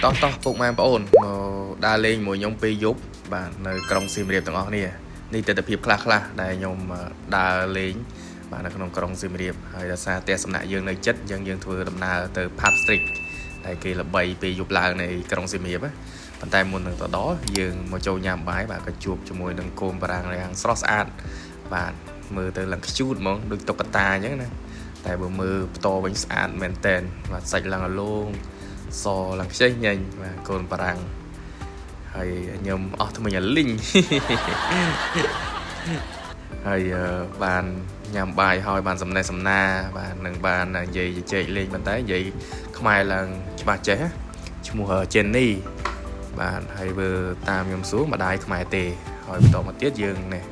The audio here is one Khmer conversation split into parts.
តោះពុកម៉ែបងប្អូនមកដើរលេងមួយខ្ញុំពេលយប់បាទនៅក្រុងសៀមរាបទាំងអស់គ្នានេះទស្សនវិជ្ជាខ្លះដែលខ្ញុំដើរលេងបាទនៅក្នុងក្រុងសៀមរាបហើយដោយសារផ្ទះសំណាក់យើងនៅចិត្តយើងធ្វើដំណើរទៅ Pub Street ដែលគេល្បីពេលយប់ឡើងនៃក្រុងសៀមរាបប៉ុន្តែមុននឹងទៅដល់យើងមកចូលញ៉ាំបាយបាទក៏ជួបជាមួយនឹងកូនបារាំងយ៉ាងស្រស់ស្អាតបាទមើលទៅឡើងខ្ជូតហ្មងដូចតុក្កតាអញ្ចឹងណាតែបើមើលផ្ទាល់វិញស្អាតមែនតែនបាទសាច់ឡើងអាឡូងសឡើងខ្ចីញញបាទកូនបារាំងហើយខ្ញុំអស់ថ្មិញអាលីងហើយបានញ៉ាំបាយហើយបានសំណេះសំណាបាទនឹងបាននិយាយជែកលេងប៉ុន្តែនិយាយខ្មែរឡើងច្បាស់ចេះឈ្មោះ Jenny បាទហើយបើតាមខ្ញុំសួរម្ដាយខ្មែរទេហើយបន្តមកទៀតយើងនេះ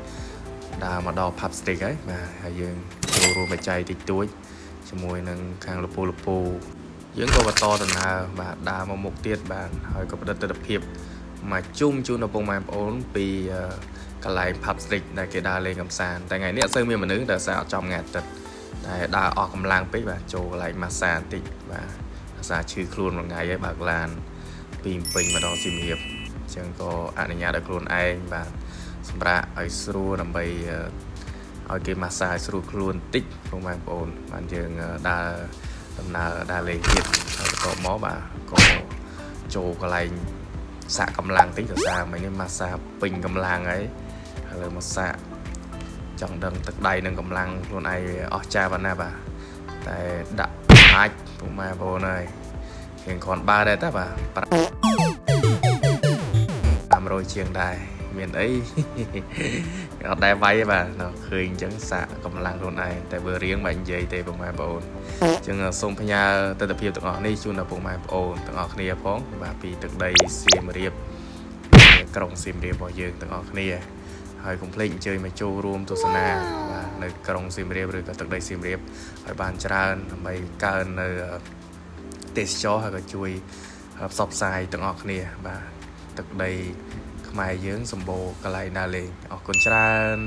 ដើរមកដល់ Pub Street ហើយបាទហើយយើងចូលរួមបច្ច័យតិចតួចជាមួយនឹងខាងលពូយើងក៏បន្តដំណើរបាទដើរមកមុខទៀតបាទហើយក៏ផ្តិតទស្សនភាពមកជុំជូនដល់បងប្អូនពីកន្លែង Pub Street ដែលគេដើរលេងកម្សាន្តតែថ្ងៃនេះអត់សូវមានមនុស្សដែលសារអត់ចំថ្ងៃអាទិត្យតែដើរអស់កម្លាំងពេកបាទចូលកន្លែងម៉ាស្សាបន្តិចបាទភាសាឈឺខ្លួនមួយថ្ងៃហើយបើកឡានពីពេញមកដល់សៀមរាបអញ្ចឹងក៏អនុញ្ញាតឲ្យខ្លួនឯងបាទសម្រាប់ឲ្យស្រួលដើម្បីឲ្យគេម៉ាស្សាស្រួលខ្លួនបន្តិចបងប្អូនបានយើងដើរដំណើរដើរលេងទៀតហើយបន្ទាប់មកបាទក៏ចូលកន្លែងសាកកម្លាំងតិចទៅសារមិញនេះម៉ាស្សាពេញកម្លាំងហើយឥឡូវមកសាកចង់ដឹងទឹកដៃនឹងកម្លាំងខ្លួនឯងអស់ចាប៉ុណ្ណាបាទតែដាក់អាចពុកម៉ែបងប្អូនហើយរៀងគ្រាន់បើដែរតាបាទ500ជាងដែរមានអីអត់ដែរវាយទេបាទឃើញអញ្ចឹងសាកកម្លាំងខ្លួនឯងតែបើរៀងមិននិយាយទេពុកម៉ែបងប្អូនអញ្ចឹងសូមផ្ញើទស្សនវិជ្ជាទាំងអស់នេះជូនដល់ពុកម៉ែបងប្អូនទាំងអស់គ្នាផងបាទពីទឹកដីសៀមរាបក្រុងសៀមរាបរបស់យើងទាំងអស់គ្នាហើយកុំភ្លេចអញ្ជើញមកចូលរួមទស្សនាបាទនៅក្រុងសៀមរាបឬក៏ទឹកដីសៀមរាបឲ្យបានច្រើនដើម្បីកើននៅទេសចរហើយក៏ជួយផ្សព្វផ្សាយទាំងអស់គ្នាបាទទឹកដីខ្មែរយើងសម្បូរកន្លែងដើរលេងអរគុណច្រើន